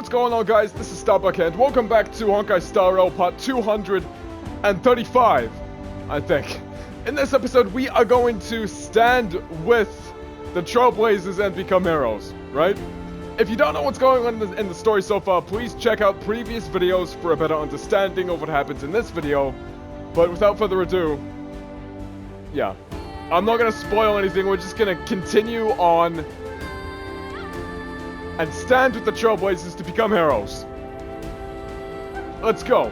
what's going on, guys? This is Starbuck and welcome back to Honkai Star Rail part 235, I think. In this episode, we are going to stand with the Trailblazers and become heroes, right? If you don't know what's going on in the story so far, please check out previous videos for a better understanding of what happens in this video. But without further ado, yeah. I'm not going to spoil anything, we're just going to continue on and stand with the Trailblazers to become heroes. Let's go.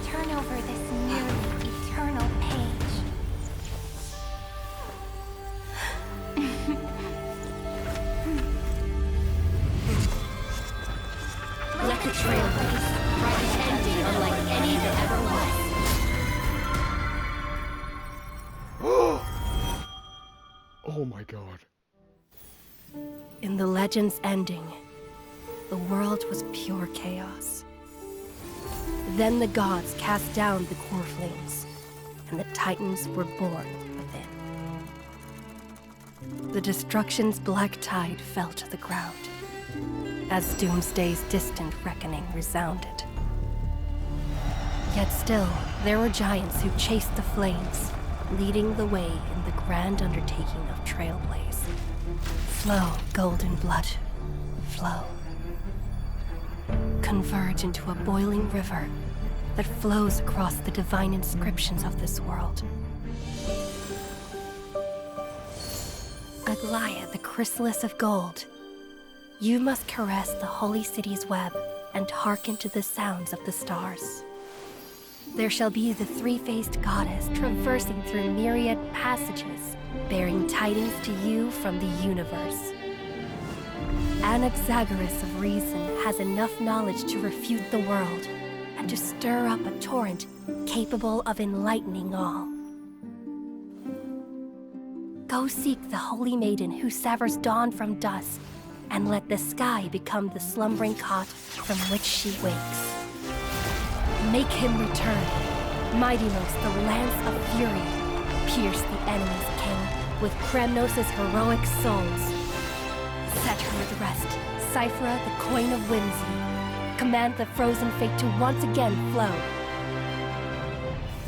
Turn over this nearly eternal page. Let the Trailblazers write an ending unlike any that ever was. Oh my god. In the legend's ending, the world was pure chaos. Then the gods cast down the core flames, and the titans were born within. The destruction's black tide fell to the ground, as Doomsday's distant reckoning resounded. Yet still, there were giants who chased the flames, leading the way in the grand undertaking of Trailblaze. Flow, golden blood, flow. Converge into a boiling river that flows across the divine inscriptions of this world. Aglaia, the chrysalis of gold, you must caress the holy city's web and hearken to the sounds of the stars. There shall be the three-faced goddess traversing through myriad passages, bearing tidings to you from the universe. Anaxagoras of reason has enough knowledge to refute the world and to stir up a torrent capable of enlightening all. Go seek the holy maiden who severs dawn from dusk, and let the sky become the slumbering cot from which she wakes. Make him return. Mightylos, the lance of fury, pierce the enemy's king with Kremnos' heroic souls. Set her at rest, Cyphra, the coin of whimsy. Command the frozen fate to once again flow.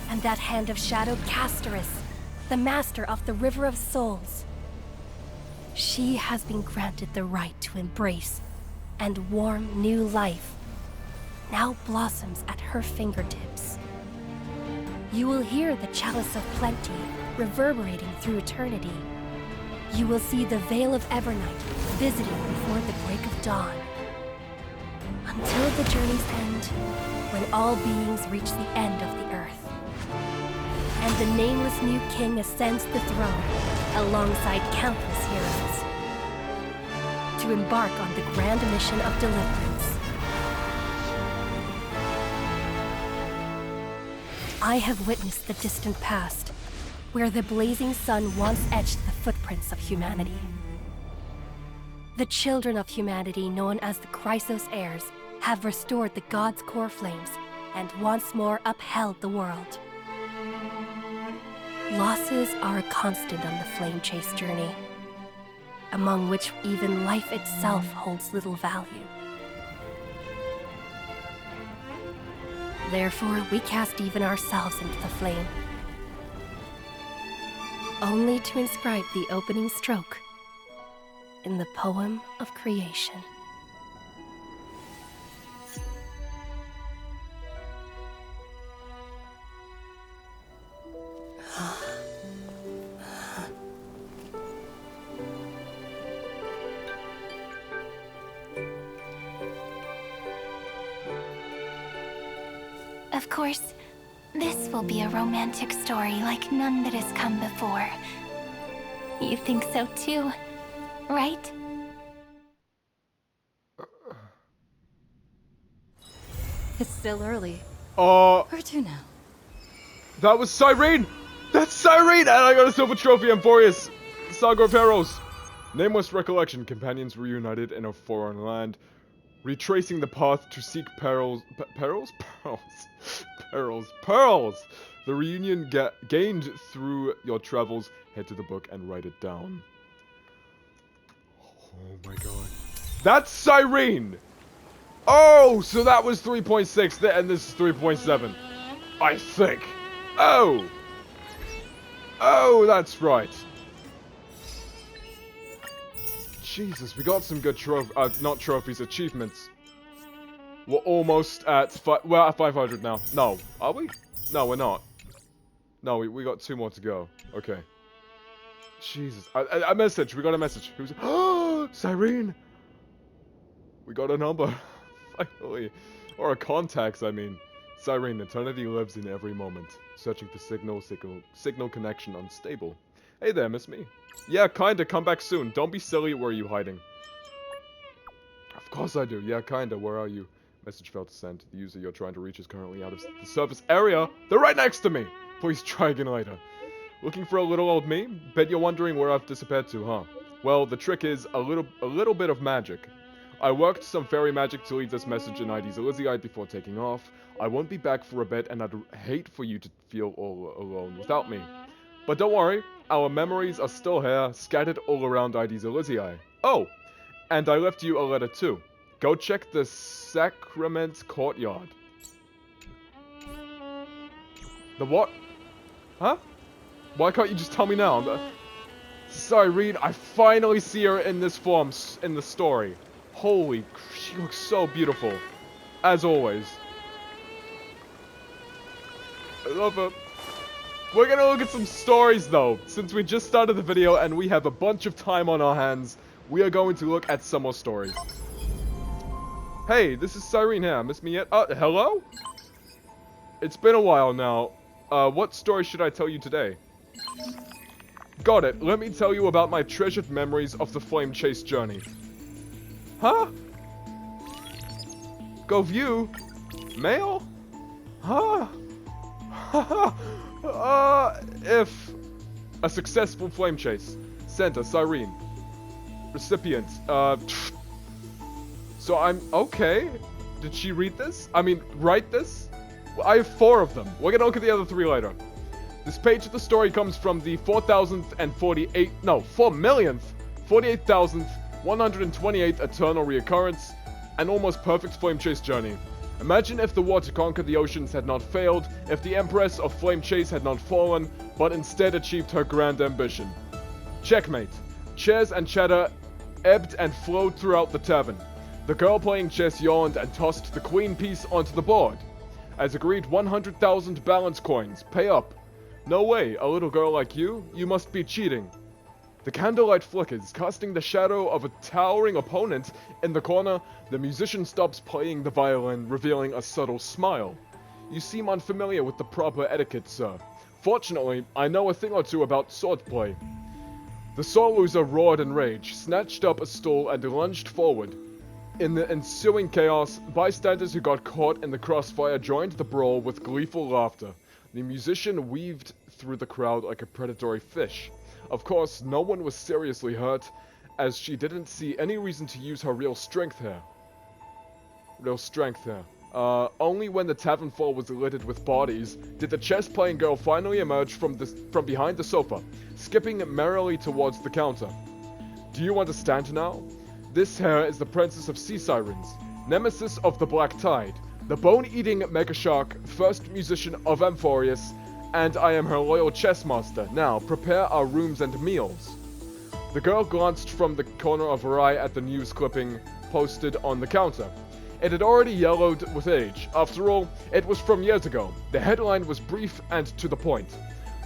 And that hand of shadowed Castoris, the master of the river of souls. She has been granted the right to embrace and warm new life. Now blossoms at her fingertips. You will hear the chalice of plenty reverberating through eternity. You will see the veil of Evernight visiting before the break of dawn. Until the journey's end, when all beings reach the end of the earth. And the nameless new king ascends the throne alongside countless heroes to embark on the grand mission of deliverance. I have witnessed the distant past, where the blazing sun once etched the footprints of humanity. The children of humanity, known as the Chrysos Heirs, have restored the gods' core flames and once more upheld the world. Losses are a constant on the flame chase journey, among which even life itself holds little value. Therefore, we cast even ourselves into the flame, only to inscribe the opening stroke in the poem of creation. Of course, this will be a romantic story like none that has come before. You think so too, right? It's still early. Where to now? That was Cyrene! That's Cyrene! And I got a silver trophy, Amphorius! Saga of Heroes! Nameless recollection, companions reunited in a foreign land, retracing the path to seek perils? Pearls! The reunion gained through your travels. Head to the book and write it down. Oh my god. That's Cyrene! Oh, so that was 3.6 and this is 3.7. I think. Oh! Oh, that's right. Jesus, we got some good not trophies, achievements. We're almost at we're at 500 now. No, are we? No, we're not. No, we got 2 more to go. Okay. Jesus, a message. We got a message. Who's? Oh, Cyrene. We got a number, finally, or a contact. I mean, Cyrene. Eternity lives in every moment. Searching for signal connection unstable. Hey there, miss me. Yeah, kinda. Come back soon. Don't be silly. Where are you hiding? Of course I do. Yeah, kinda. Where are you? Message failed to send. The user you're trying to reach is currently out of the service area. They're right next to me. Please try again later. Looking for a little old me? Bet you're wondering where I've disappeared to, huh? Well, the trick is a little bit of magic. I worked some fairy magic to leave this message in ID's Elysiite before taking off. I won't be back for a bit, and I'd hate for you to feel all alone without me. But don't worry, our memories are still here, scattered all around ID's Elysiite. Oh, and I left you a letter too. Go check the Sacrament Courtyard. The what? Huh? Why can't you just tell me now? Cyrene, I finally see her in this form, in the story. Holy, she looks so beautiful. As always. I love her. We're gonna look at some stories though. Since we just started the video and we have a bunch of time on our hands, we are going to look at some more stories. Hey, this is Cyrene here. Miss me yet? Hello? It's been a while now. What story should I tell you today? Got it. Let me tell you about my treasured memories of the Flame Chase journey. Huh? Go view? Mail? Huh? If a successful flame chase. Sender, Cyrene. Recipient, so I'm okay. Did she read this? I mean, write this? Well, I have 4 of them. We're gonna look at the other 3 later. This page of the story comes from the 4,128th eternal reoccurrence, an almost perfect flame chase journey. Imagine if the war to conquer the oceans had not failed, if the Empress of Flame Chase had not fallen, but instead achieved her grand ambition. Checkmate. Chairs and chatter ebbed and flowed throughout the tavern. The girl playing chess yawned and tossed the queen piece onto the board. As agreed, 100,000 balance coins. Pay up. No way, a little girl like you? You must be cheating. The candlelight flickers, casting the shadow of a towering opponent in the corner. The musician stops playing the violin, revealing a subtle smile. You seem unfamiliar with the proper etiquette, sir. Fortunately, I know a thing or two about swordplay. The sore loser roared in rage, snatched up a stool, and lunged forward. In the ensuing chaos, bystanders who got caught in the crossfire joined the brawl with gleeful laughter. The musician weaved through the crowd like a predatory fish. Of course, no one was seriously hurt, as she didn't see any reason to use her real strength here. Only when the tavern floor was littered with bodies did the chess-playing girl finally emerge from behind the sofa, skipping merrily towards the counter. Do you understand now? This here is the Princess of Sea Sirens, nemesis of the Black Tide, the bone-eating mega shark, first musician of Amphorius, and I am her loyal chess master. Now, prepare our rooms and meals. The girl glanced from the corner of her eye at the news clipping posted on the counter. It had already yellowed with age. After all, it was from years ago. The headline was brief and to the point.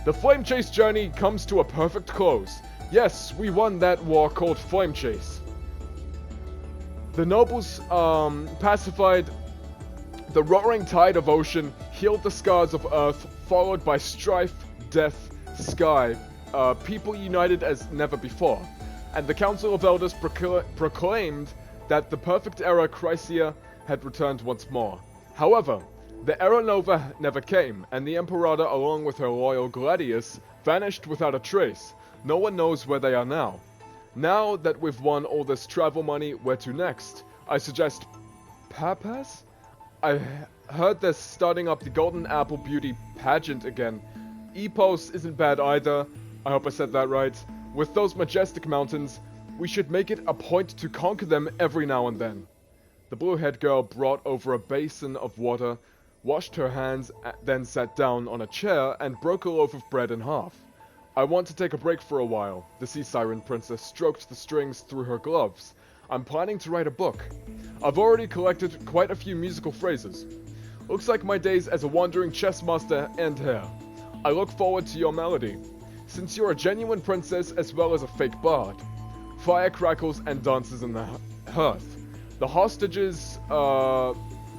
The Flame Chase journey comes to a perfect close. Yes, we won that war called Flame Chase. The nobles, pacified the roaring tide of ocean, healed the scars of earth, followed by strife, death, sky, people united as never before. And the Council of Elders proclaimed that the perfect era Chrysia had returned once more. However, the Era Nova never came, and the Emperada, along with her loyal Gladius, vanished without a trace. No one knows where they are now. Now that we've won all this travel money, where to next? I suggest Papas? heard they're starting up the Golden Apple Beauty pageant again. Epos isn't bad either. I hope I said that right. With those majestic mountains, we should make it a point to conquer them every now and then. The blue-haired girl brought over a basin of water, washed her hands, then sat down on a chair and broke a loaf of bread in half. I want to take a break for a while. The Sea Siren Princess stroked the strings through her gloves. I'm planning to write a book. I've already collected quite a few musical phrases. Looks like my days as a wandering chess master end here. I look forward to your melody. Since you're a genuine princess as well as a fake bard. Fire crackles and dances in the hearth. The hostages'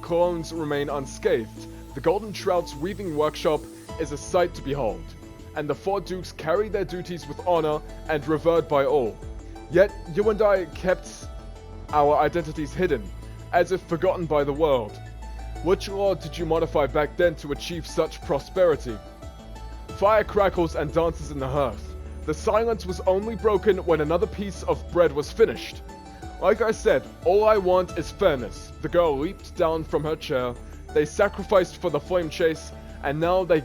clones remain unscathed. The Golden Trout's weaving workshop is a sight to behold. And the 4 dukes carry their duties with honor and revered by all. Yet you and I kept our identities hidden, as if forgotten by the world. Which law did you modify back then to achieve such prosperity? Fire crackles and dances in the hearth. The silence was only broken when another piece of bread was finished. Like I said, all I want is fairness. The girl leaped down from her chair. They sacrificed for the flame chase, and now they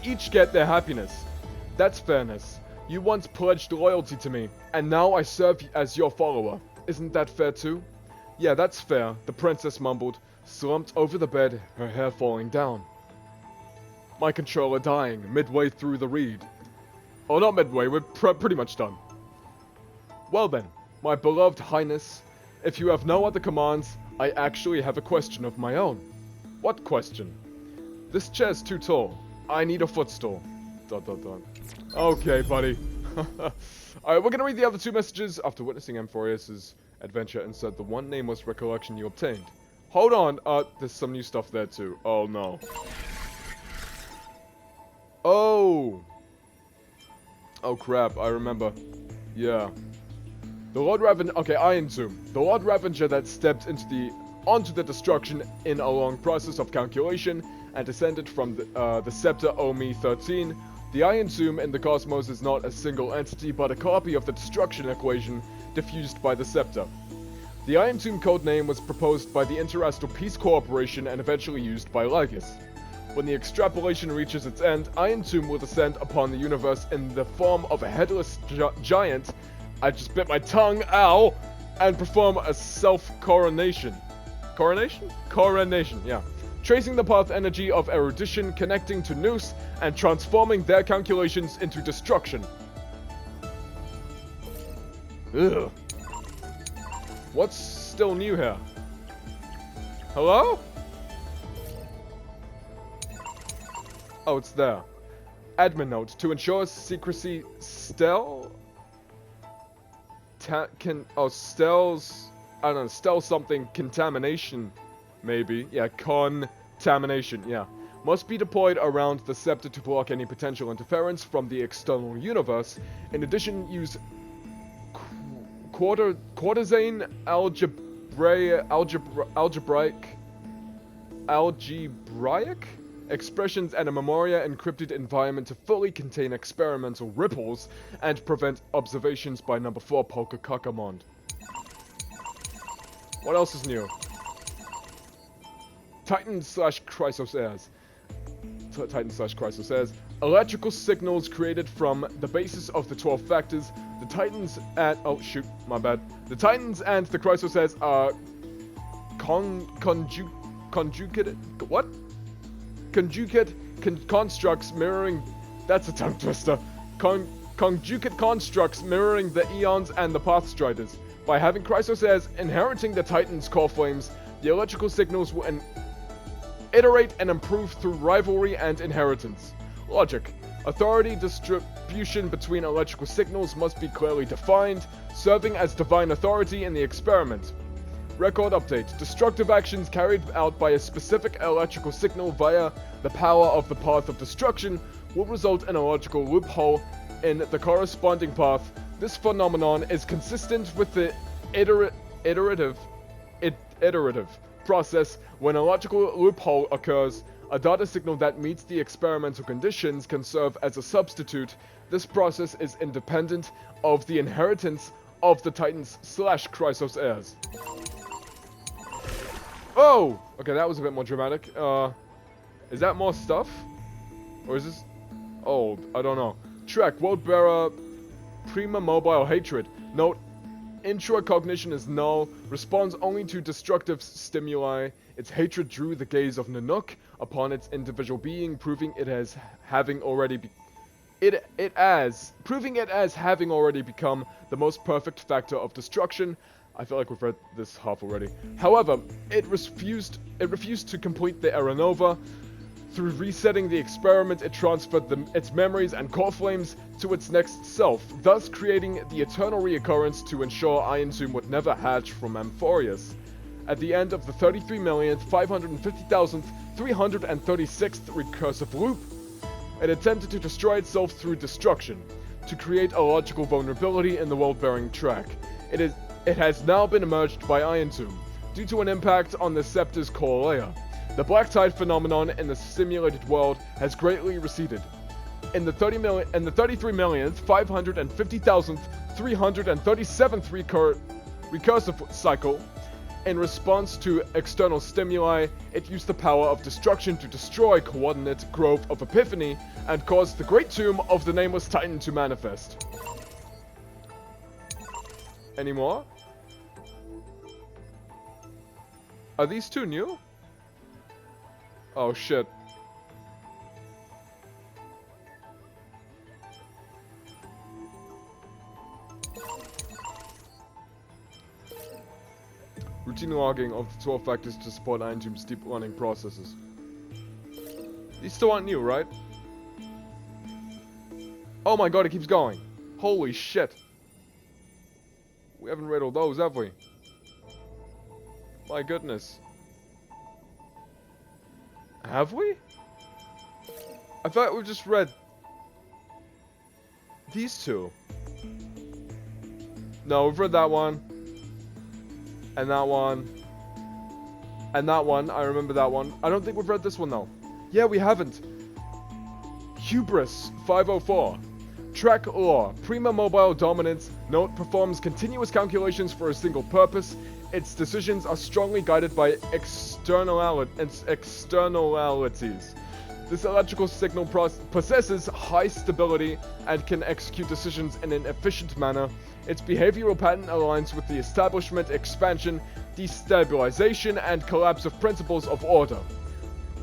each get their happiness. That's fairness. You once pledged loyalty to me, and now I serve as your follower. Isn't that fair too? Yeah, that's fair, the princess mumbled, slumped over the bed, her hair falling down. My controller dying, midway through the read. Oh, not midway, we're pretty much done. Well then, my beloved highness, if you have no other commands, I actually have a question of my own. What question? This chair's too tall. I need a footstool. ... Okay, buddy. Alright, we're gonna read the other 2 messages. After witnessing Amphorius' adventure, insert the one nameless recollection you obtained. Hold on, there's some new stuff there too. Oh no. Oh! Oh crap, I remember. Yeah. The Lord Ravenger, okay, Iron Tomb. The Lord Ravenger that stepped onto the destruction in a long process of calculation and descended from the Scepter Omi 13. The Iron Tomb in the cosmos is not a single entity, but a copy of the destruction equation diffused by the Scepter. The Iron Tomb codename was proposed by the Interastral Peace Corporation and eventually used by Lygus. When the extrapolation reaches its end, Iron Tomb will descend upon the universe in the form of a headless giant, I just bit my tongue, ow, and perform a self-coronation. Coronation, yeah. Tracing the path energy of erudition, connecting to Nous, and transforming their calculations into destruction. Ugh. What's still new here? Hello? Oh, it's there. Admin note. To ensure secrecy, Stel something, contamination, maybe. Yeah, contamination, yeah. Must be deployed around the scepter to block any potential interference from the external universe. In addition, use quartazane algebraic expressions and a memoria encrypted environment to fully contain experimental ripples and prevent observations by number 4 Polka Kakamond. What else is new? Titan/Chrysos Heirs. Titan/Chrysos Heirs. Electrical signals created from the basis of the 12 factors. The Titans and... Oh, shoot. My bad. The Titans and the Chrysos Heirs are... conjugate... What? Conjugate constructs mirroring... That's a tongue twister. Conjugate constructs mirroring the Eons and the Pathstriders. By having Chrysos Heirs inheriting the Titans' core flames, the electrical signals will iterate and improve through rivalry and inheritance. Logic. Authority distribution between electrical signals must be clearly defined, serving as divine authority in the experiment. Record update. Destructive actions carried out by a specific electrical signal via the power of the path of destruction will result in a logical loophole in the corresponding path. This phenomenon is consistent with the iterative process. When a logical loophole occurs, a data signal that meets the experimental conditions can serve as a substitute. This process is independent of the inheritance of the Titans/Chrysos Heirs. Oh! Okay, that was a bit more dramatic. Is that more stuff? Or is this old? I don't know. Track, World Bearer, Prima Mobile Hatred. Note, intracognition is null, responds only to destructive stimuli. Its hatred drew the gaze of Nanook upon its individual being, proving it as having already having already become the most perfect factor of destruction. I feel like we've read this half already. However, it refused to complete the Aeronova. Through resetting the experiment, it transferred its memories and core flames to its next self, thus creating the eternal reoccurrence to ensure Iron Tomb would never hatch from Amphorius. At the end of the 33,550,336th recursive loop, it attempted to destroy itself through destruction, to create a logical vulnerability in the world-bearing track. It has now been emerged by Iron Tomb, due to an impact on the Scepter's core layer. The black tide phenomenon in the simulated world has greatly receded. In the 33,550,337th recursive cycle, in response to external stimuli, it used the power of destruction to destroy Coordinate Grove of Epiphany and caused the Great Tomb of the Nameless Titan to manifest. Any more? Are these two new? Oh shit. Routine logging of the 12 factors to support Iron Tomb's deep learning processes. These still aren't new, right? Oh my god, it keeps going. Holy shit. We haven't read all those, have we? My goodness. Have we? I thought we just read these two. No, we've read that one. And that one. And that one. I remember that one. I don't think we've read this one though. Yeah, we haven't. Hubris 504. Track Law. Prima Mobile Dominance. Note performs continuous calculations for a single purpose. Its decisions are strongly guided by externalities. This electrical signal possesses high stability and can execute decisions in an efficient manner. Its behavioral pattern aligns with the establishment, expansion, destabilization, and collapse of principles of order,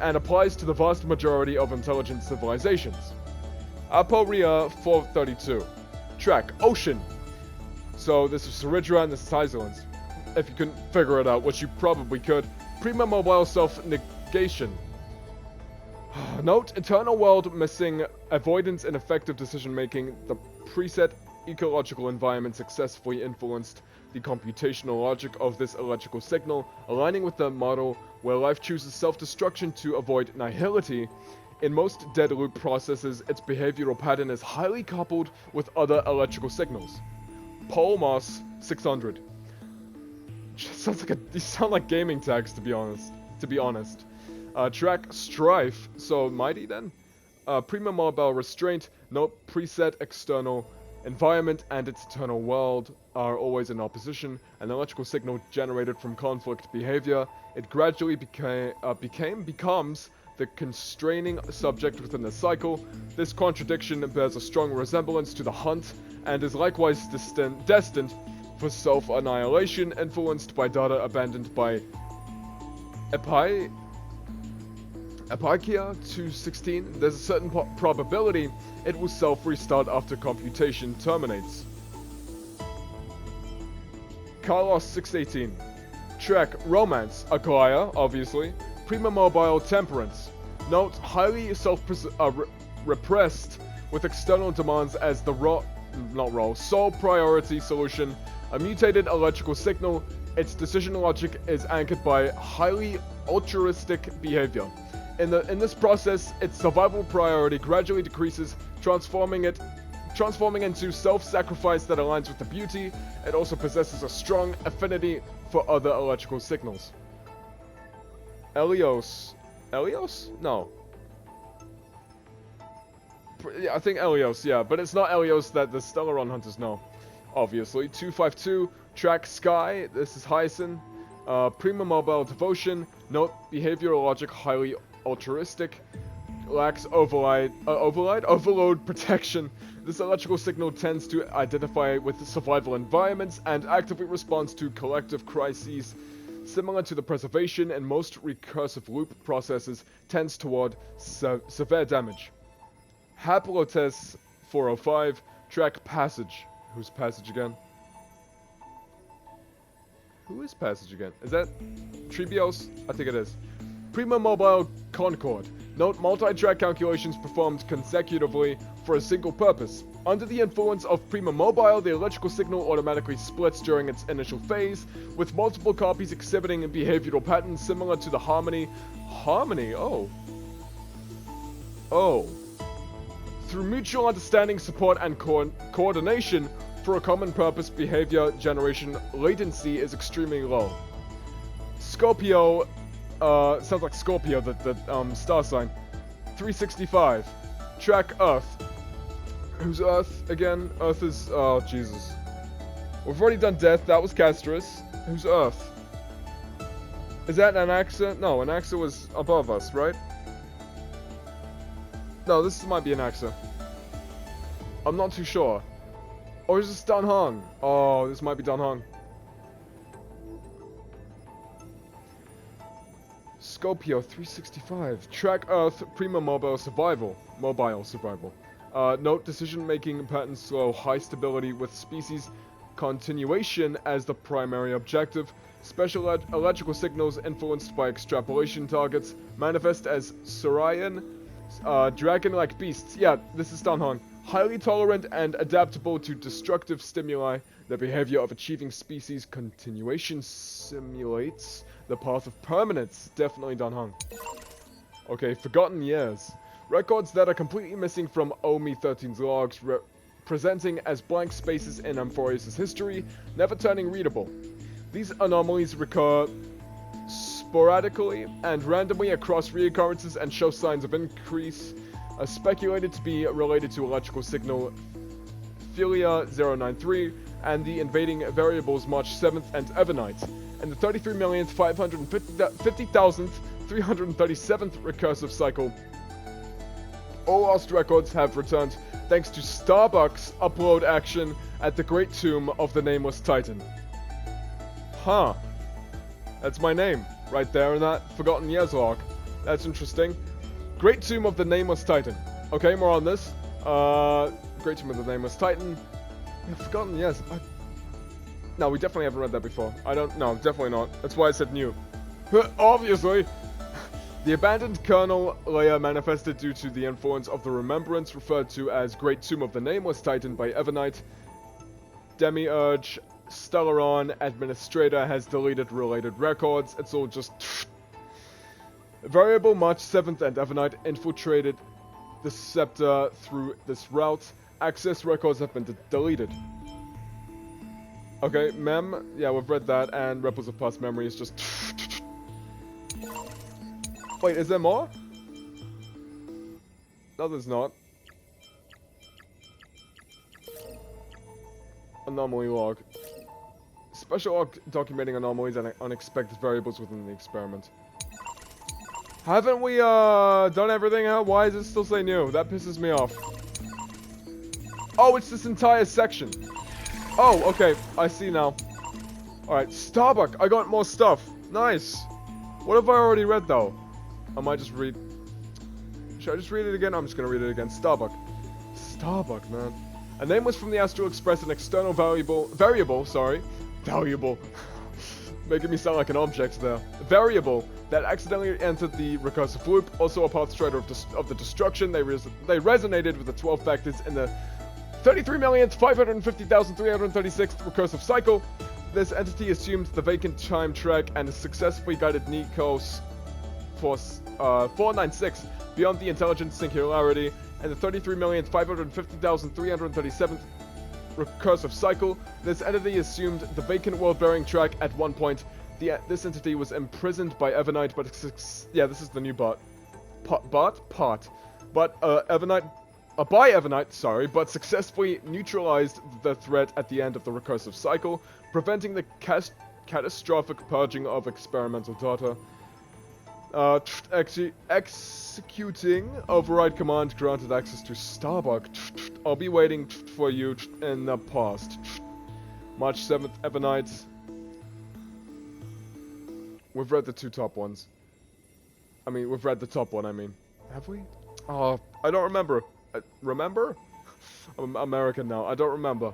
and applies to the vast majority of intelligent civilizations. Aporia 432. Track Ocean. So this is Saridra and this is Isolans. If you couldn't figure it out, which you probably could. Prima Mobile Self-Negation. Note, Eternal World missing avoidance and effective decision-making. The preset ecological environment successfully influenced the computational logic of this electrical signal, aligning with the model where life chooses self-destruction to avoid nihility. In most dead loop processes, its behavioral pattern is highly coupled with other electrical signals. Polmos 600. These sound like gaming tags, to be honest. Track Strife, so mighty then? Prima Mobile Restraint, note preset external environment and its eternal world are always in opposition. An electrical signal generated from conflict behavior. It gradually becomes the constraining subject within the cycle. This contradiction bears a strong resemblance to the hunt and is likewise destined for self-annihilation, influenced by data abandoned by Eparchia 216. There's a certain probability it will self-restart after computation terminates. Carlos 618. Track Romance, Acquire, obviously. Prima Mobile Temperance. Note, highly repressed with external demands as the sole priority solution. A mutated electrical signal. Its decision logic is anchored by highly altruistic behavior. In this process, its survival priority gradually decreases, transforming into self-sacrifice that aligns with the beauty. It also possesses a strong affinity for other electrical signals. Elios? No. Yeah, I think Elios, yeah, but it's not Elios that the Stellaron hunters know. Obviously. 252, Track Sky, this is Hyacin. Prima Mobile Devotion. Note, behavioral logic highly altruistic. Lacks overload protection. This electrical signal tends to identify with survival environments and actively responds to collective crises. Similar to the preservation and most recursive loop processes, tends toward severe damage. Haplotes 405. Track Passage. Who's Passage again? Who is Passage again? Is that Trebios? I think it is. Prima Mobile Concord. Note multi-track calculations performed consecutively for a single purpose. Under the influence of Prima Mobile, the electrical signal automatically splits during its initial phase, with multiple copies exhibiting behavioral patterns similar to the Harmony. Harmony? Oh. Oh. Through mutual understanding, support, and coordination, for a common purpose behavior generation, latency is extremely low. Scorpio, sounds like Scorpio, the star sign. 365. Track Earth. Who's Earth again? Earth is, oh Jesus. We've already done Death, that was Castris. Who's Earth? Is that Anaxa? No, Anaxa was above us, right? No, this might be Anaxa. I'm not too sure. Or is this Danhong? Oh, this might be Danhong. Scorpio 365. Track Earth, Prima Mobile Survival. Mobile Survival. Note decision-making patterns slow, high stability with species continuation as the primary objective. Special electrical signals influenced by extrapolation targets manifest as Saurian, dragon-like beasts. Yeah, this is Danhong. Highly tolerant and adaptable to destructive stimuli. The behavior of achieving species continuation simulates the path of permanence. Definitely Danhong. Okay, Forgotten Years. Records that are completely missing from Omi 13's logs, presenting as blank spaces in Amphorius' history, never turning readable. These anomalies recur sporadically and randomly across reoccurrences and show signs of increase, speculated to be related to electrical signal Philia 093 and the invading variables March 7th and Evernight, and the 33,550,337th recursive cycle. All lost records have returned thanks to Starbucks upload action at the Great Tomb of the Nameless Titan. Huh. That's my name, right there in that Forgotten Years log. That's interesting. Great Tomb of the Nameless Titan. Okay, more on this. Great Tomb of the Nameless Titan. Yeah, Forgotten Years. No, we definitely haven't read that before. No, definitely not. That's why I said new. Obviously. The abandoned kernel layer manifested due to the influence of the remembrance referred to as Great Tomb of the Nameless Titan by Evernight. Demiurge, Stellaron, Administrator has deleted related records. It's all just... Variable March 7th and Evernight infiltrated the scepter through this route. Access records have been deleted. Okay, Mem, yeah, we've read that, and Rebels of Past Memory is just... Wait, is there more? No, there's not. Anomaly log. Special log documenting anomalies and unexpected variables within the experiment. Haven't we, done everything? Huh? Why does it still say new? That pisses me off. Oh, it's this entire section. Oh, okay. I see now. Alright, Starbuck. I got more stuff. Nice. What have I already read, though? I might just read... Should I just read it again? I'm just gonna read it again. Starbuck. Starbuck, man. A name was from the Astral Express, an external variable, valuable. Making me sound like an object there. Variable that accidentally entered the recursive loop, also a path strider of the destruction. They resonated with the 12 factors in the 33,550,336th recursive cycle. This entity assumed the vacant time track and successfully guided Nikos for 496 beyond the intelligence singularity, and the 33,550,337th recursive cycle. This entity assumed the vacant world-bearing track at one point. This entity was imprisoned by Evernight, but yeah, this is the new bot. By Evernight, sorry, but successfully neutralized the threat at the end of the recursive cycle, preventing the catastrophic purging of experimental data. Executing override command granted access to Starbuck. I'll be waiting for you in the past. March 7th, Ebonite. We've read the two top ones. I mean, we've read the top one, I mean. Have we? Oh, I don't remember. Remember? I'm American now. I don't remember.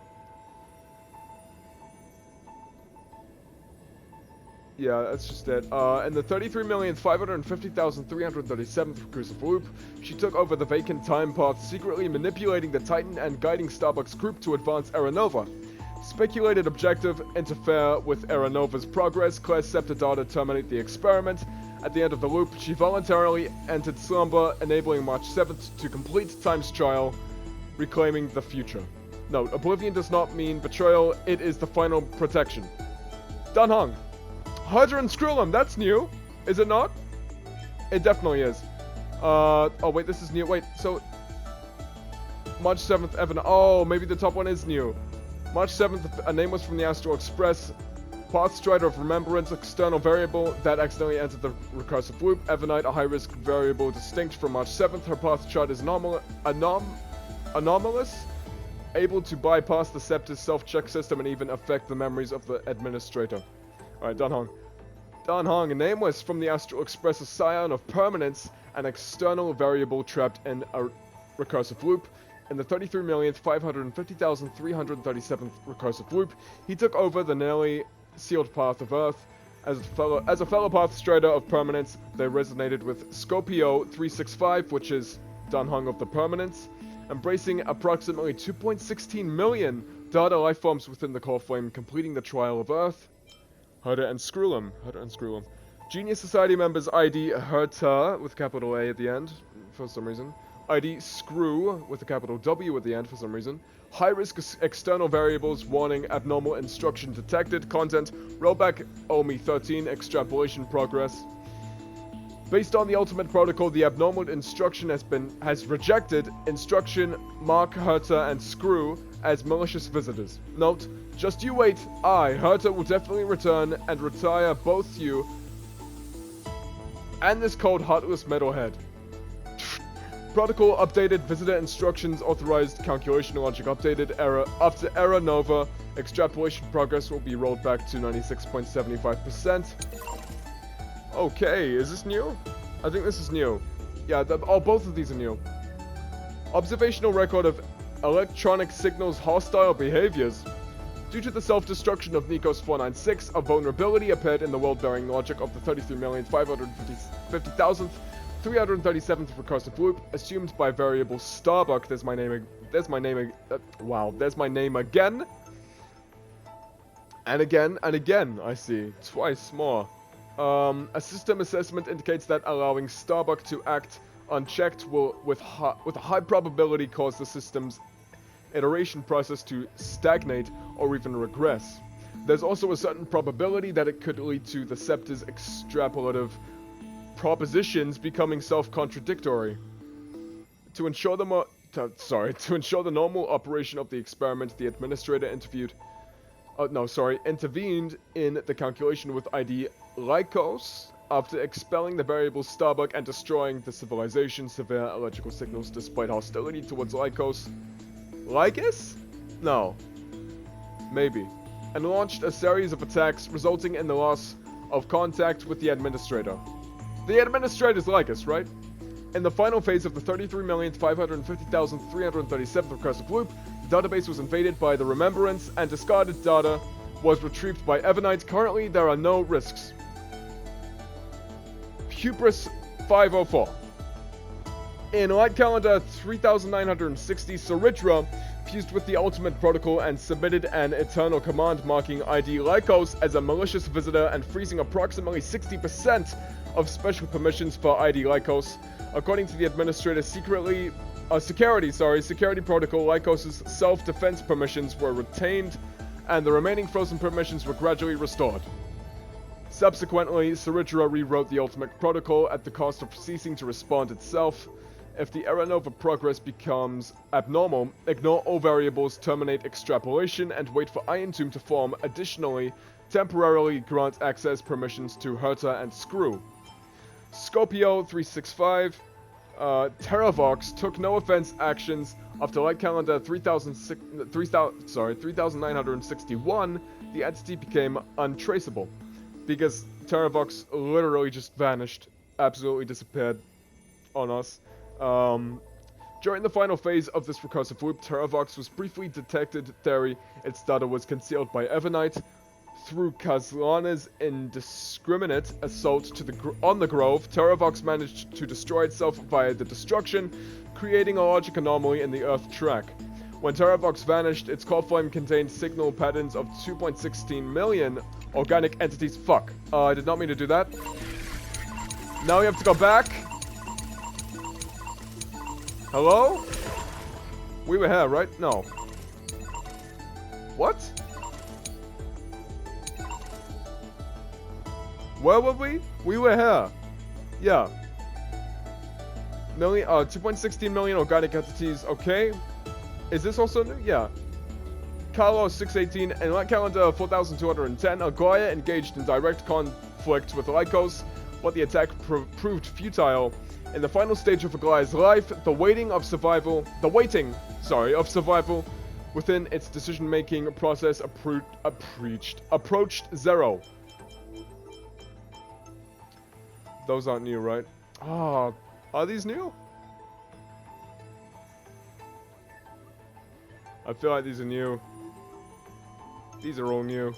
Yeah, that's just it. In the 33,550,337th recursive loop, she took over the vacant time path, secretly manipulating the Titan and guiding Starbuck's group to advance Aranova. Speculated objective, interfere with Aranova's progress, clear scepter data, terminate the experiment. At the end of the loop, she voluntarily entered slumber, enabling March 7th to complete Time's trial, reclaiming the future. Note, oblivion does not mean betrayal, it is the final protection. Dan Hong. Hydra and Skrullum, that's new. Is it not? It definitely is. Oh wait, this is new. Wait, so... March 7th, Evan. Oh, maybe the top one is new. March 7th, a name was from the Astral Express. Path Strider of Remembrance, external variable that accidentally entered the recursive loop. Evanite, a high-risk variable distinct from March 7th. Her path chart is anomalous, able to bypass the Scepter's self-check system and even affect the memories of the administrator. Alright, Dan Hong. Dan Hong, nameless from the Astral Express, a scion of permanence, an external variable trapped in a recursive loop. In the 33,550,337th recursive loop, he took over the nearly sealed path of Earth. As a fellow path strider of permanence, they resonated with Scopio 365, which is Dan Hong of the Permanence, embracing approximately 2.16 million data lifeforms within the core flame, completing the trial of Earth. Herta and Skrullum. Genius Society members ID Herta with capital A at the end, for some reason. ID Screw with a capital W at the end for some reason. High-risk external variables, warning, abnormal instruction detected, content, rollback, OMI 13, extrapolation progress. Based on the ultimate protocol, the abnormal instruction has rejected instruction, mark Herta and Screw as malicious visitors. Note, just you wait, Herta will definitely return and retire both you and this cold heartless metalhead. Protocol updated, visitor instructions authorized, calculation logic updated, error. After error nova, extrapolation progress will be rolled back to 96.75%. Okay, is this new? I think this is new. Yeah, both of these are new. Observational record of electronic signals hostile behaviors. Due to the self-destruction of Nikos 496, a vulnerability appeared in the world-bearing logic of the 33,550,000th 337th recursive loop, assumed by variable Starbuck. There's my name again. And again, and again, I see. Twice more. A system assessment indicates that allowing Starbuck to act unchecked will, with a high probability, cause the system's iteration process to stagnate or even regress. There's also a certain probability that it could lead to the Scepter's extrapolative propositions becoming self-contradictory. To ensure the normal operation of the experiment, the administrator intervened in the calculation with ID Lycos. After expelling the variable Starbuck and destroying the civilization, severe electrical signals displayed hostility towards Lycos. Lycus? No. Maybe. And launched a series of attacks, resulting in the loss of contact with the administrator. The administrator's Lycus, right? In the final phase of the 33,550,337th recursive loop, the database was invaded by the Remembrance and discarded data was retrieved by Evanite. Currently, there are no risks. Hubris 504. In Light Calendar 3960, Saritra fused with the Ultimate Protocol and submitted an eternal command marking ID Lycos as a malicious visitor and freezing approximately 60% of special permissions for ID Lycos. According to the administrator, security protocol, Lycos' self-defense permissions were retained and the remaining frozen permissions were gradually restored. Subsequently, Saritra rewrote the Ultimate Protocol at the cost of ceasing to respond itself. If the Aranova progress becomes abnormal, ignore all variables, terminate extrapolation, and wait for Iron Tomb to form. Additionally, temporarily grant access permissions to Herta and Screw. Scopio 365, Terravox took no offense actions after Light Calendar 3961, the entity became untraceable. Because Terravox literally just vanished, absolutely disappeared on us. During the final phase of this recursive loop, Terravox was briefly detected theory its data was concealed by Evernight. Through Kazlana's indiscriminate assault on the Grove, Terravox managed to destroy itself via the destruction, creating a logic anomaly in the Earth track. When Terravox vanished, its core flame contained signal patterns of 2.16 million organic entities. Fuck. I did not mean to do that. Now we have to go back. Hello? We were here, right? No. What? Where were we? We were here. Yeah. 2.16 million organic entities. Okay. Is this also new? Yeah. Carlos 618 and Light Calendar 4210. Aglaya engaged in direct conflict with Lycos, but the attack proved futile. In the final stage of Aglaya's life, the waiting of survival within its decision-making process approached zero. Those aren't new, right? Ah, are these new? I feel like these are new. These are all new.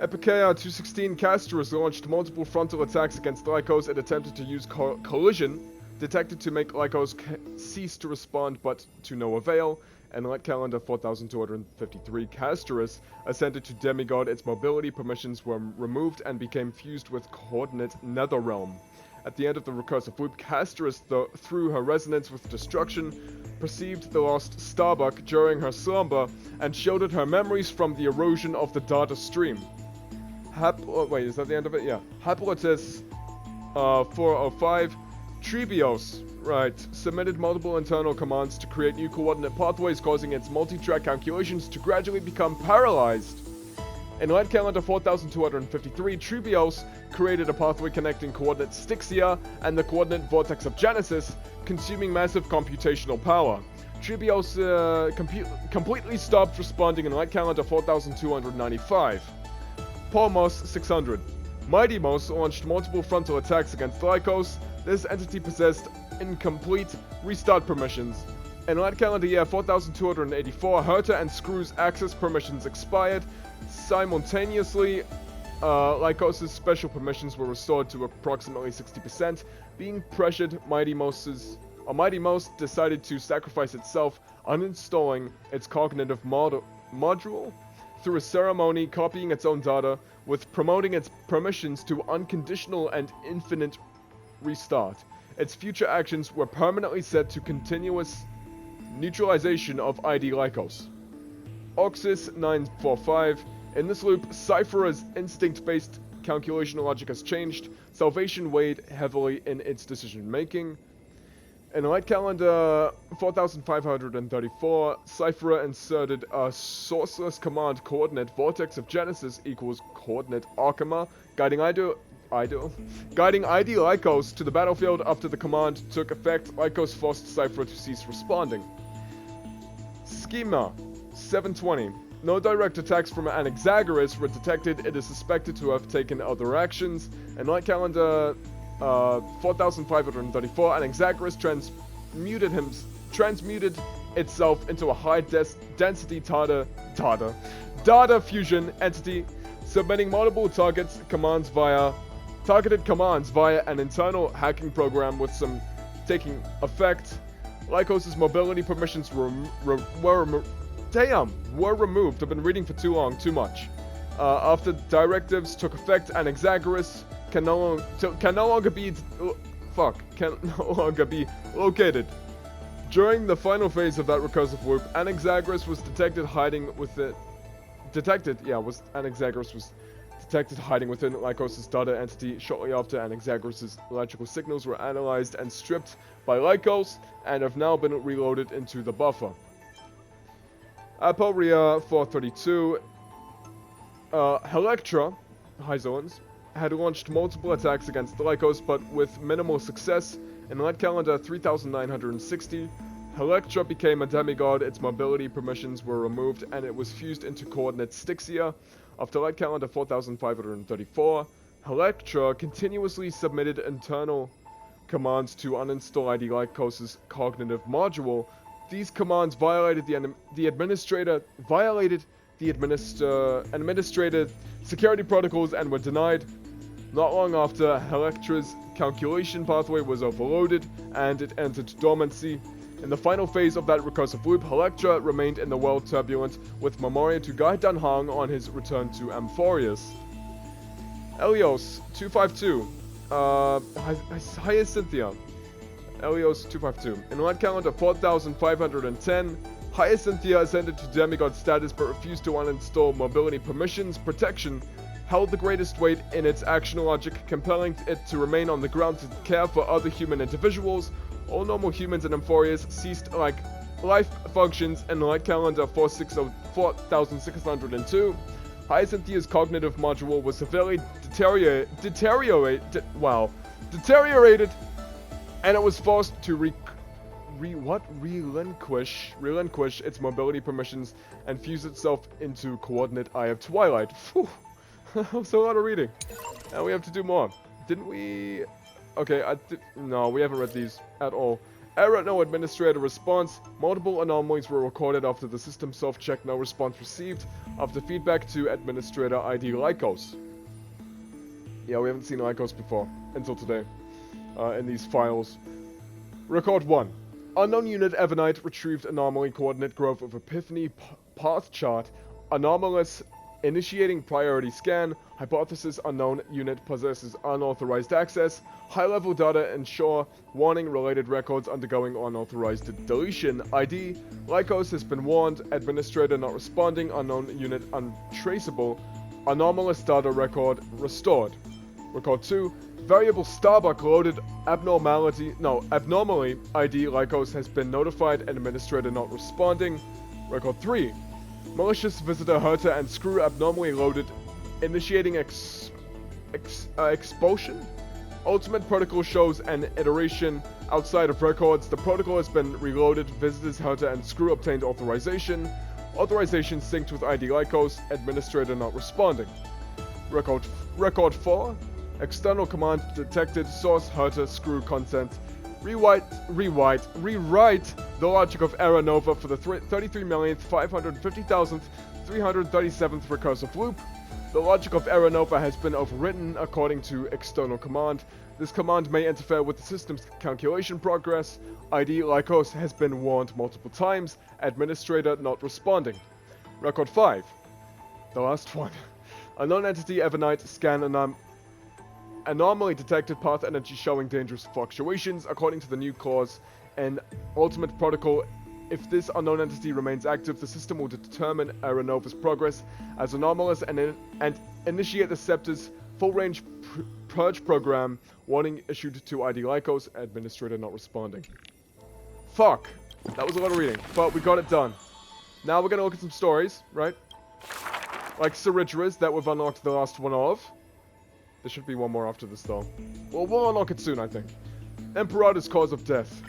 Epikeia 216 Castorus launched multiple frontal attacks against Lycos and attempted to use collision, detected to make Lycos cease to respond but to no avail, and Light Calendar 4253 Castorus ascended to Demigod. Its mobility permissions were removed and became fused with coordinate Netherrealm. At the end of the recursive loop, Castorus, through her resonance with destruction, perceived the lost Starbuck during her slumber and shielded her memories from the erosion of the data stream. Wait, is that the end of it? Yeah. Haplotis 405 Trebios, right, submitted multiple internal commands to create new coordinate pathways, causing its multi-track calculations to gradually become paralyzed. In Light Calendar 4253, Trebios created a pathway connecting coordinate Styxia and the coordinate vortex of Genesis, consuming massive computational power. Trebios completely stopped responding in Light Calendar 4295. Polmos 600. Mighty Mos launched multiple frontal attacks against Lycos. This entity possessed incomplete restart permissions. In Light Calendar year 4284, Herta and Screw's access permissions expired. Simultaneously, Lycos' special permissions were restored to approximately 60%. Being pressured, Mighty Mos decided to sacrifice itself, uninstalling its cognitive module through a ceremony, copying its own data, with promoting its permissions to unconditional and infinite restart. Its future actions were permanently set to continuous neutralization of ID Lycos. Oxys 945. In this loop, Cypher's instinct-based calculation logic has changed. Salvation weighed heavily in its decision-making. In Light Calendar 4534, Cypher inserted a sourceless command coordinate vortex of Genesis equals coordinate Arkema, guiding ID Lycos to the battlefield. After the command took effect, Lycos forced Cypher to cease responding. Schema 720. No direct attacks from Anaxagoras were detected. It is suspected to have taken other actions. In Light Calendar 4534, Anaxagoras transmuted itself into a high-density data fusion entity, submitting multiple targeted commands via an internal hacking program with some taking effect. Lycos' mobility permissions were removed. I've been reading for too much. After directives took effect, Anaxagoras can no longer be located. During the final phase of that recursive loop, Anaxagoras was detected hiding within Lycos' data entity. Shortly after, Anaxagoras' electrical signals were analyzed and stripped by Lycos and have now been reloaded into the buffer. Aporia 432. Helectra, Hyzoans, had launched multiple attacks against Lycos, but with minimal success. In Light Calendar 3960, Helectra became a demigod, its mobility permissions were removed, and it was fused into coordinate Styxia. After Light Calendar 4534, Helectra continuously submitted internal commands to uninstall ID Lycos' cognitive module. These commands violated the administrated security protocols and were denied. Not long after, Helectra's calculation pathway was overloaded and it entered dormancy. In the final phase of that recursive loop, Helectra remained in the world turbulent, with Memoria to guide Danhang on his return to Amphorius. Elios 252. Hyacinthia. Elios 252. In Light Calendar 4510, Hyacinthia ascended to demigod status but refused to uninstall mobility permissions. Protection held the greatest weight in its action logic, compelling it to remain on the ground to care for other human individuals. All normal humans in Amphorius ceased life functions in Light Calendar 4602. Hyacinthea's cognitive module was severely deteriorated, and it was forced to relinquish its mobility permissions and fuse itself into coordinate Eye of Twilight. Phew. That a lot of reading. Now we have to do more. Didn't we? Okay, no, we haven't read these at all. Error, no administrator response. Multiple anomalies were recorded after the system self-check, no response received. After feedback to administrator ID Lycos. Yeah, we haven't seen Lycos before, until today, in these files. Record 1. Unknown unit Evernite retrieved anomaly coordinate growth of Epiphany path chart. Anomalous initiating priority scan. Hypothesis unknown unit possesses unauthorized access. High-level data ensure warning related records undergoing unauthorized deletion. ID Lycos has been warned. Administrator not responding. Unknown unit untraceable. Anomalous data record restored. Record 2. Variable Starbuck loaded abnormally. ID Lycos has been notified. Administrator not responding. Record 3. Malicious visitor Herta and Screw abnormally loaded. Initiating expulsion. Ultimate protocol shows an iteration outside of records. The protocol has been reloaded. Visitors Herta and Screw obtained authorization. Authorization synced with ID Lycos. Administrator not responding. Record 4. External command detected. Source Herta Screw consent. Rewrite the logic of Error Nova for the 33,550,337th recursive loop. The logic of Error Nova has been overwritten according to external command. This command may interfere with the system's calculation progress. ID Lycos has been warned multiple times. Administrator not responding. Record 5. The last one. Unknown entity Evernite scan anomaly detected path energy showing dangerous fluctuations. According to the new clause in Ultimate Protocol, if this unknown entity remains active, the system will determine Error Nova's progress as anomalous and initiate the Scepter's full-range purge program. Warning issued to ID Lycos. Administrator not responding. Fuck. That was a lot of reading, but we got it done. Now we're gonna look at some stories, right? Like Ceridra's that we've unlocked the last one of. There should be one more after this, though. Well, we'll unlock it soon, I think. Emperor's cause of death.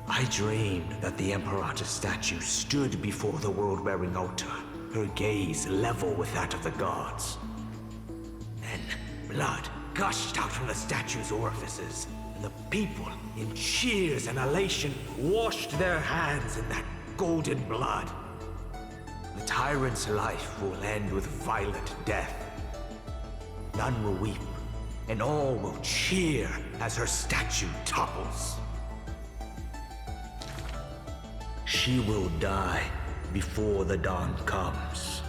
I dreamed that the Emperor's statue stood before the world-wearing altar, her gaze level with that of the gods. Then, blood gushed out from the statue's orifices, and the people, in cheers and elation, washed their hands in that golden blood. The tyrant's life will end with violent death. None will weep, and all will cheer as her statue topples. She will die before the dawn comes.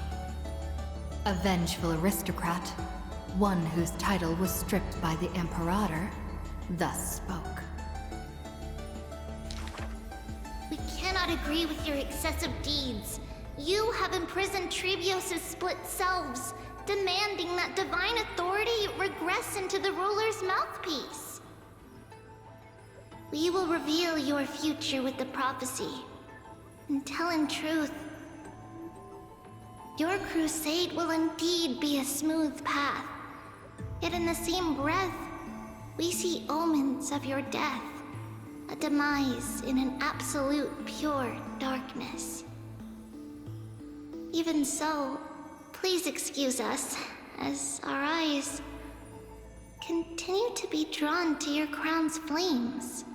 A vengeful aristocrat, one whose title was stripped by the Imperator, thus spoke. We cannot agree with your excessive deeds. You have imprisoned Trebios' split selves, demanding that divine authority regress into the ruler's mouthpiece. We will reveal your future with the prophecy. and tell in truth. Your crusade will indeed be a smooth path. Yet in the same breath, we see omens of your death, a demise in an absolute pure darkness. Even so, please excuse us, as our eyes continue to be drawn to your crown's flames.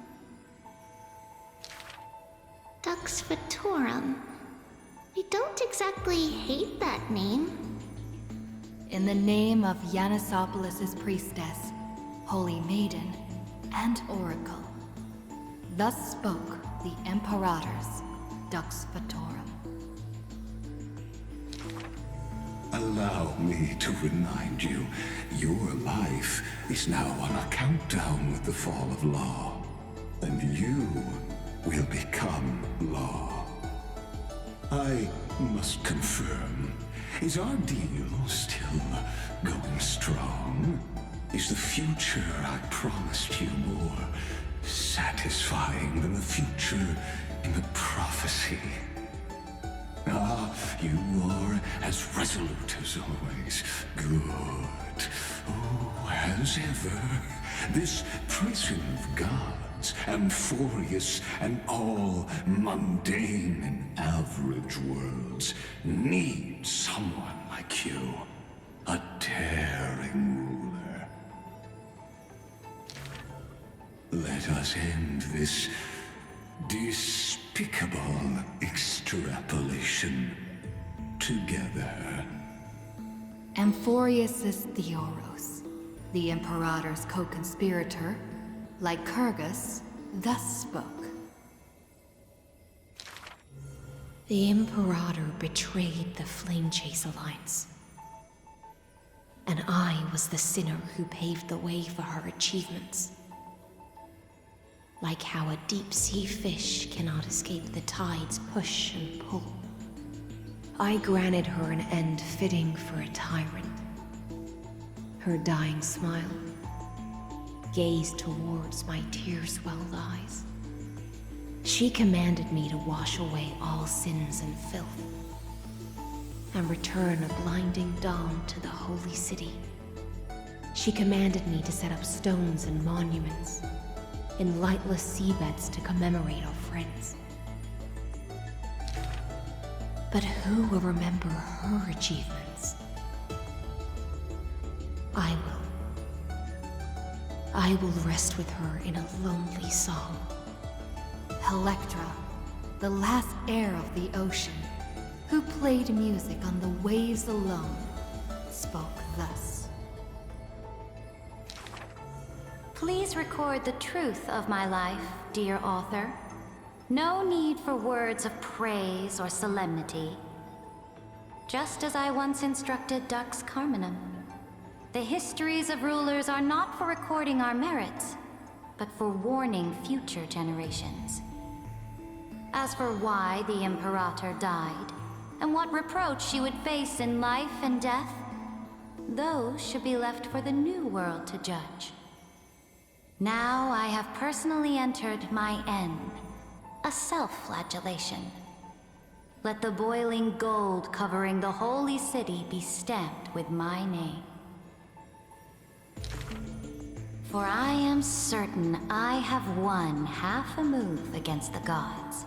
Dux Fatorum. We don't exactly hate that name. In the name of Yanisopoulos' priestess, Holy Maiden, and Oracle, thus spoke the Imperators, Dux Fatorum. Allow me to remind you, your life is now on a countdown with the fall of law, and you will become law. I must confirm, is our deal still going strong? Is the future I promised you more satisfying than the future in the prophecy? Ah, you are as resolute as always. Good. Oh, as ever, this prison of gods, amphorious and all mundane and average worlds, needs someone like you. A daring ruler. Let us end this despicable extrapolation together. Amphorius Theoros, the Imperator's co-conspirator, like Kyrgyz, thus spoke. The Imperator betrayed the Flame Chase Alliance. And I was the sinner who paved the way for her achievements. Like how a deep-sea fish cannot escape the tide's push and pull. I granted her an end fitting for a tyrant. Her dying smile, gaze towards my tear-swelled eyes. She commanded me to wash away all sins and filth, and return a blinding dawn to the holy city. She commanded me to set up stones and monuments, in lightless seabeds to commemorate our friends. But who will remember her achievements? I will. I will rest with her in a lonely song. Electra, the last heir of the ocean, who played music on the waves alone, spoke thus. Please record the truth of my life, dear author. No need for words of praise or solemnity. Just as I once instructed Dux Carminum, the histories of rulers are not for recording our merits, but for warning future generations. As for why the Imperator died, and what reproach she would face in life and death, those should be left for the new world to judge. Now I have personally entered my end, a self-flagellation. Let the boiling gold covering the holy city be stamped with my name. For I am certain I have won half a move against the gods.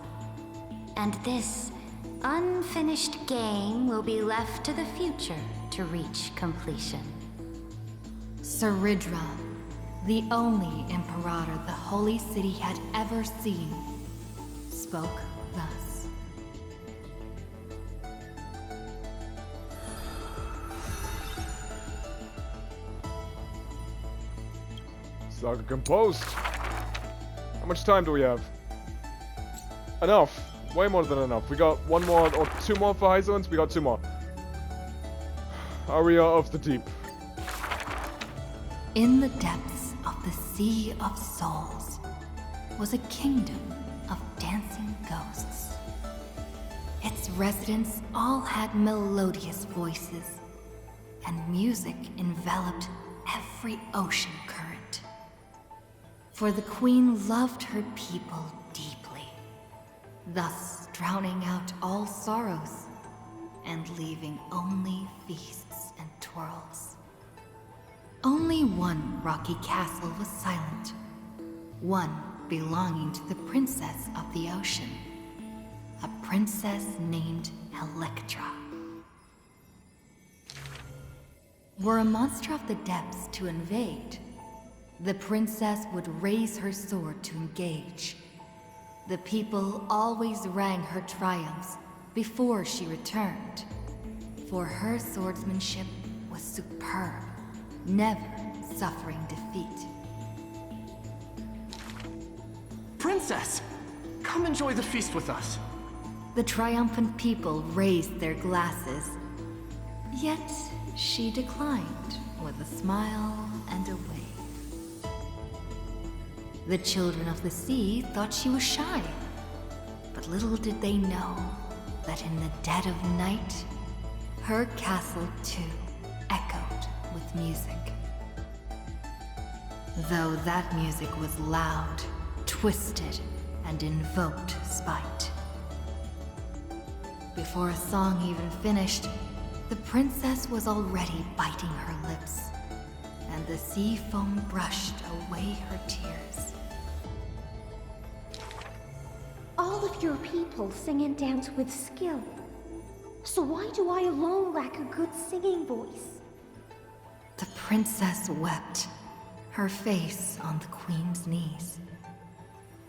And this unfinished game will be left to the future to reach completion. Saridra, the only Imperator the Holy City had ever seen, spoke thus. Saga composed. How much time do we have? Enough. Way more than enough. We got one more or two more for Hyzolins. We got two more. Aria of the Deep. In the depths of the Sea of Souls was a kingdom of dancing ghosts. Its residents all had melodious voices, and music enveloped every ocean current. For the queen loved her people deeply, thus drowning out all sorrows and leaving only feasts and twirls. Only one rocky castle was silent, one belonging to the princess of the ocean, a princess named Electra. Were a monster of the depths to invade, the princess would raise her sword to engage. The people always rang her triumphs before she returned, for her swordsmanship was superb, never suffering defeat. Princess! Come enjoy the feast with us. The triumphant people raised their glasses, yet she declined with a smile and a wave. The children of the sea thought she was shy, but little did they know that in the dead of night, her castle too echoed with music. Though that music was loud, twisted, and invoked spite. Before a song even finished, the princess was already biting her lips, and the sea foam brushed away her tears. All of your people sing and dance with skill. So why do I alone lack a good singing voice? The princess wept, her face on the queen's knees.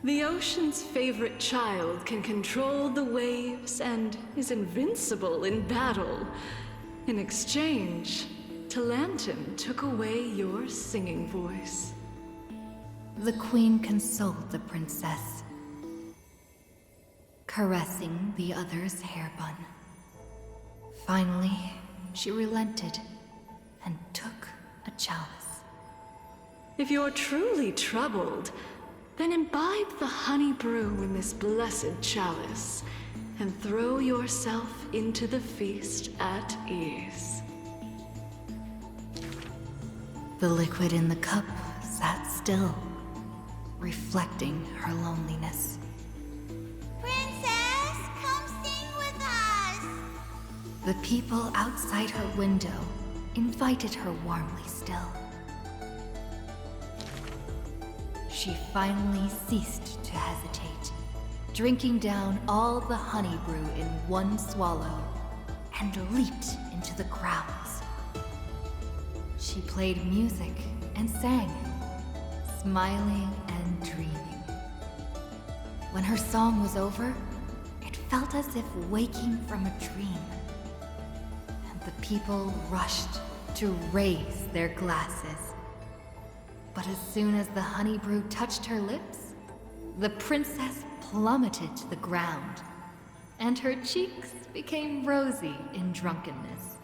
The ocean's favorite child can control the waves and is invincible in battle. In exchange, Talantin took away your singing voice. The queen consoled the princess, caressing the other's hair bun. Finally, she relented and took a chalice. If you're truly troubled, then imbibe the honey brew in this blessed chalice and throw yourself into the feast at ease. The liquid in the cup sat still, reflecting her loneliness. Princess, come sing with us! The people outside her window invited her warmly still. She finally ceased to hesitate, drinking down all the honey brew in one swallow, and leaped into the crowds. She played music and sang, smiling and dreaming. When her song was over, it felt as if waking from a dream, and the people rushed to raise their glasses. But as soon as the honey brew touched her lips, the princess plummeted to the ground, and her cheeks became rosy in drunkenness.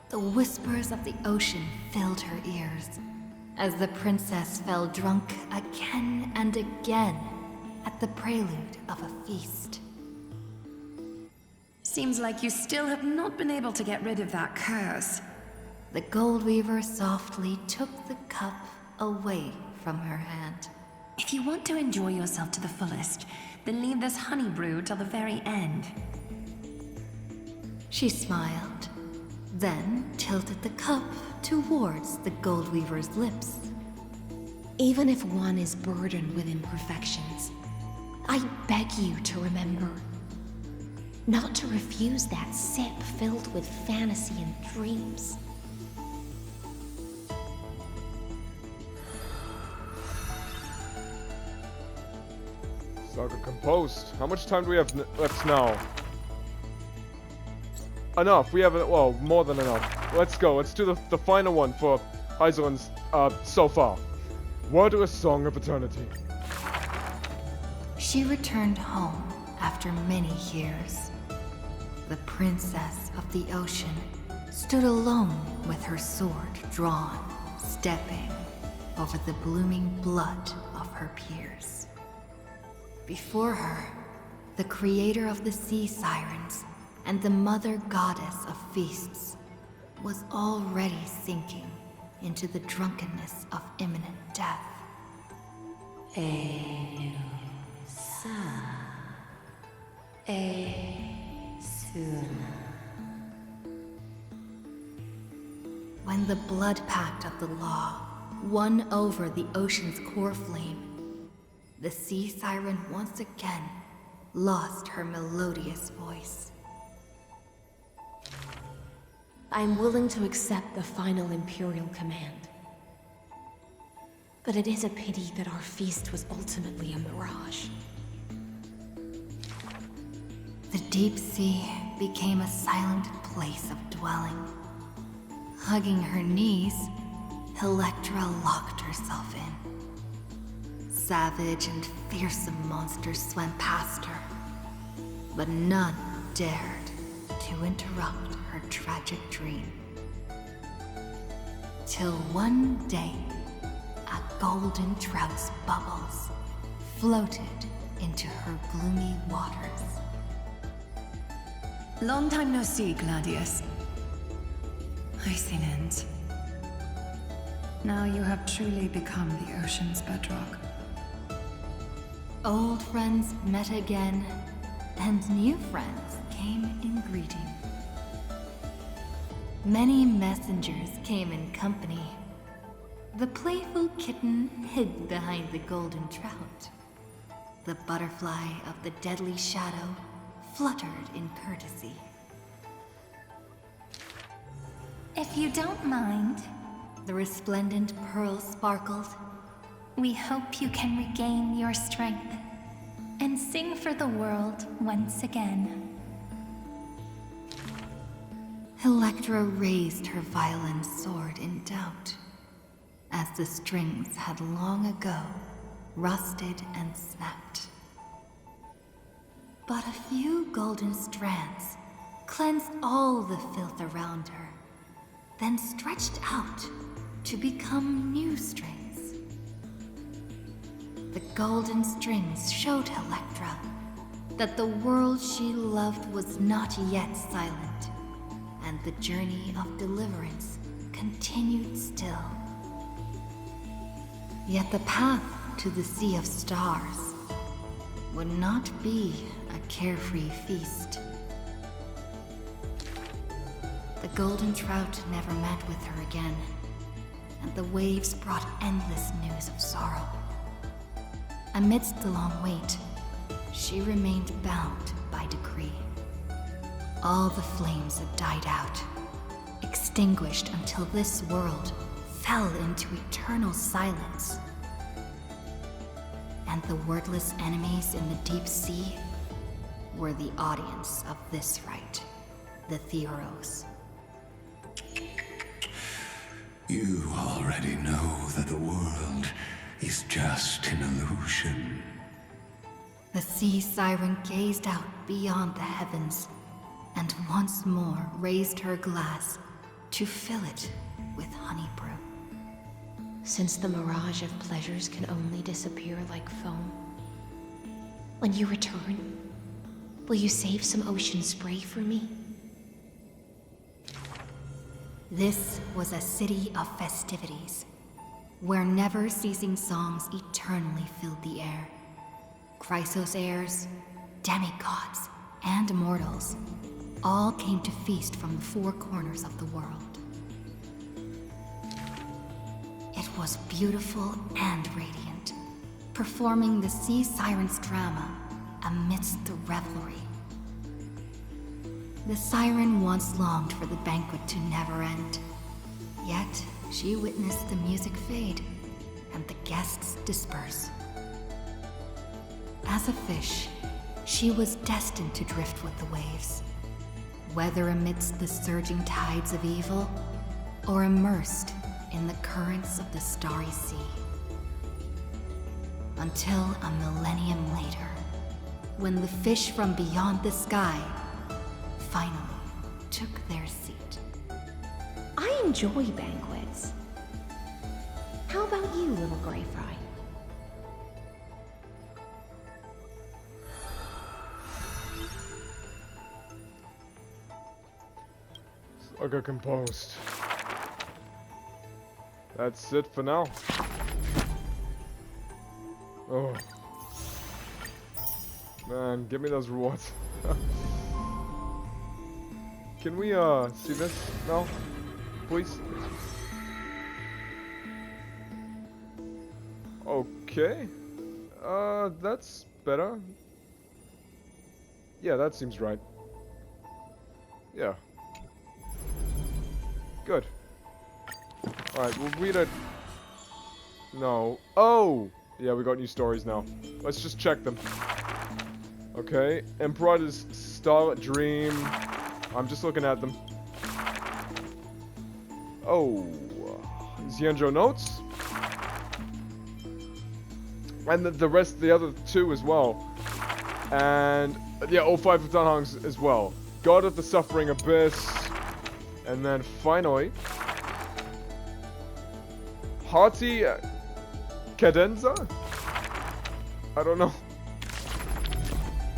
The whispers of the ocean filled her ears, as the princess fell drunk again and again at the prelude of a feast. Seems like you still have not been able to get rid of that curse. The gold weaver softly took the cup away from her hand. If you want to enjoy yourself to the fullest, then leave this honey brew till the very end. She smiled, then tilted the cup towards the gold weaver's lips. Even if one is burdened with imperfections, I beg you to remember not to refuse that sip filled with fantasy and dreams. Saga composed. How much time do we have left now? Enough. We have, well, more than enough. Let's go. Let's do the final one for Heiselin's, so far. Wordless Song of Eternity. She returned home after many years. The princess of the ocean stood alone with her sword drawn, stepping over the blooming blood of her peers. Before her, the creator of the sea sirens and the mother goddess of feasts was already sinking into the drunkenness of imminent death. When the blood pact of the law won over the ocean's core flame, the sea siren once again lost her melodious voice. I'm willing to accept the final Imperial command. But it is a pity that our feast was ultimately a mirage. The deep sea became a silent place of dwelling. Hugging her knees, Electra locked herself in. Savage and fearsome monsters swam past her, but none dared to interrupt her tragic dream. Till one day, a golden trout's bubbles floated into her gloomy waters. Long time no see, Gladius. I see ends. Now you have truly become the ocean's bedrock. Old friends met again, and new friends came in greeting. Many messengers came in company. The playful kitten hid behind the golden trout. The butterfly of the deadly shadow fluttered in courtesy. If you don't mind, The resplendent pearl sparkled. we hope you can regain your strength and sing for the world once again. Electra raised her violin sword in doubt, as the strings had long ago rusted and snapped. But a few golden strands cleansed all the filth around her, then stretched out to become new strings. The golden strings showed Electra that the world she loved was not yet silent, and the journey of deliverance continued still. Yet the path to the Sea of Stars would not be a carefree feast. The golden trout never met with her again, and the waves brought endless news of sorrow. Amidst the long wait, she remained bound by decree. All the flames had died out, extinguished until this world fell into eternal silence. And the wordless enemies in the deep sea were the audience of this rite, the Theros. You already know that the world is just an illusion. The sea siren gazed out beyond the heavens and once more raised her glass to fill it with honey brew. Since the mirage of pleasures can only disappear like foam, when you return, will you save some ocean spray for me? This was a city of festivities, where never-ceasing songs eternally filled the air. Chrysos Heirs, demigods, and mortals all came to feast from the four corners of the world. It was beautiful and radiant, performing the sea siren's drama amidst the revelry. The siren once longed for the banquet to never end, yet she witnessed the music fade and the guests disperse. As a fish, she was destined to drift with the waves, whether amidst the surging tides of evil or immersed in the currents of the starry sea. Until a millennium later, when the fish from beyond the sky finally took their seat. I enjoy banquets. How about you, little gray fry? Saga composed. That's it for now. Oh. Man, give me those rewards. Can we, see this now? Please? Okay. That's better. Yeah, that seems right. Yeah. Good. Alright, we'll read it. No. Oh! Yeah, we got new stories now. Let's just check them. Okay. Emperor's Starlit Dream. I'm just looking at them. Oh. Xianzhou Notes. And the rest, the other two as well. And, yeah, all 5 of Danhang's as well. God of the Suffering Abyss. And then finally, Hearty Cadenza? I don't know.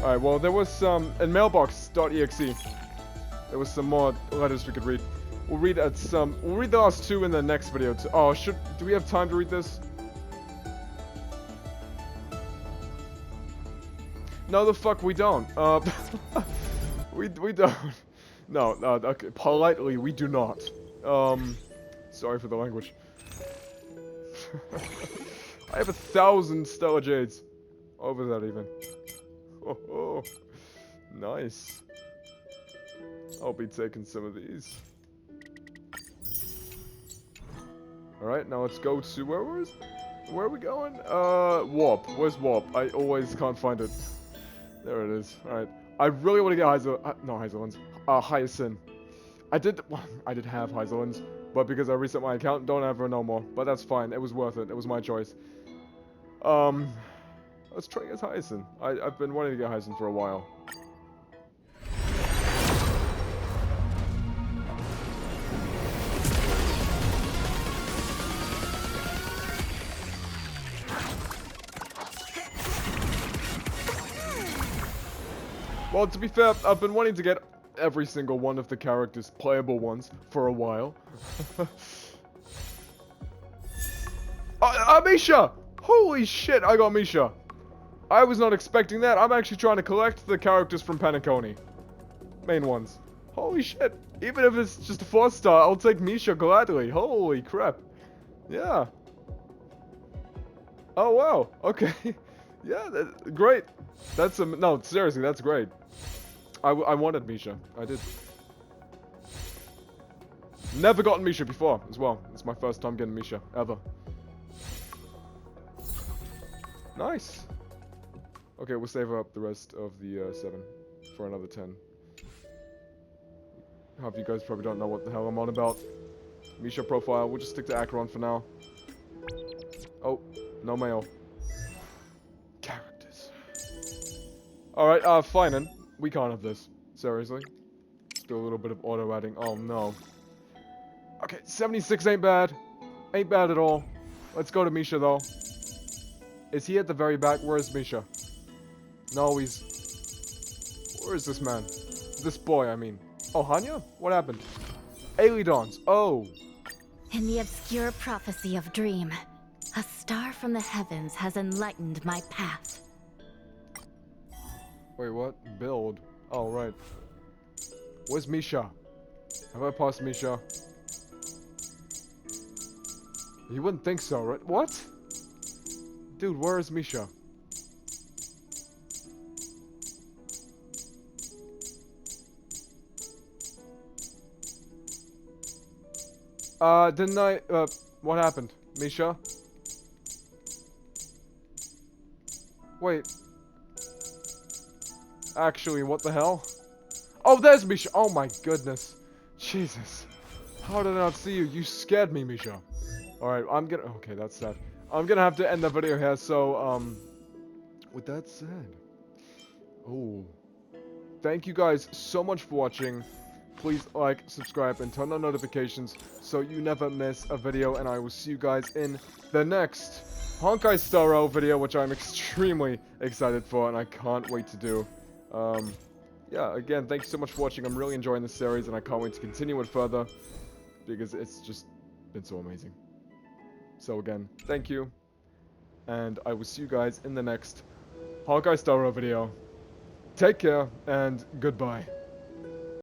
Alright, well, there was some, in mailbox.exe, there was some more letters we could read. We'll read we'll read the last 2 in the next video. Oh, do we have time to read this? No, the fuck we don't. We don't. No, okay, politely, we do not. Sorry for the language. I have 1,000 Stellar Jades. Over that, even. Oh, nice. I'll be taking some of these. Alright, now let's go to, where are we going? Warp. Where's Warp? I always can't find it. There it is. Alright. I really want to get Hyacinth. I did have Hyzelins, but because I reset my account, don't have her no more. But that's fine. It was worth it. It was my choice. Let's try to get Hyacinth. I've been wanting to get Hyacinth for a while. Well, to be fair, I've been wanting to get every single one of the characters, playable ones, for a while. Misha! Holy shit, I got Misha. I was not expecting that. I'm actually trying to collect the characters from Panaconi. Main ones. Holy shit. Even if it's just a 4-star, I'll take Misha gladly. Holy crap. Yeah. Oh, wow. Okay. Yeah, great. That's no, seriously, that's great. I wanted Misha. I did. Never gotten Misha before, as well. It's my first time getting Misha, ever. Nice. Okay, we'll save up the rest of the 7 for another 10. Half of you guys probably don't know what the hell I'm on about. Misha profile. We'll just stick to Acheron for now. Oh, no mail. Characters. Alright, fine then. We can't have this. Seriously. Let's do a little bit of auto adding. Oh no. Okay, 76 ain't bad. Ain't bad at all. Let's go to Misha though. Is he at the very back? Where is Misha? No, he's... Where is this man? This boy, I mean. Oh, Hanya? What happened? Aelidons. Oh. In the obscure prophecy of Dream, a star from the heavens has enlightened my path. Wait, what? Build. Oh, right. Where's Misha? Have I passed Misha? You wouldn't think so, right? What? Dude, where is Misha? Didn't I, what happened? Misha? Wait. Actually, what the hell? Oh, there's Misha! Oh my goodness. Jesus. How did I not see you? You scared me, Misha. Alright, okay, that's sad. I'm gonna have to end the video here, so, with that said... Oh. Thank you guys so much for watching. Please like, subscribe, and turn on notifications so you never miss a video, and I will see you guys in the next Honkai Star Rail video, which I'm extremely excited for, and I can't wait to do. Yeah, again, thank you so much for watching. I'm really enjoying this series, and I can't wait to continue it further, because it's just been so amazing. So again, thank you. And I will see you guys in the next Honkai Star Rail video. Take care, and goodbye.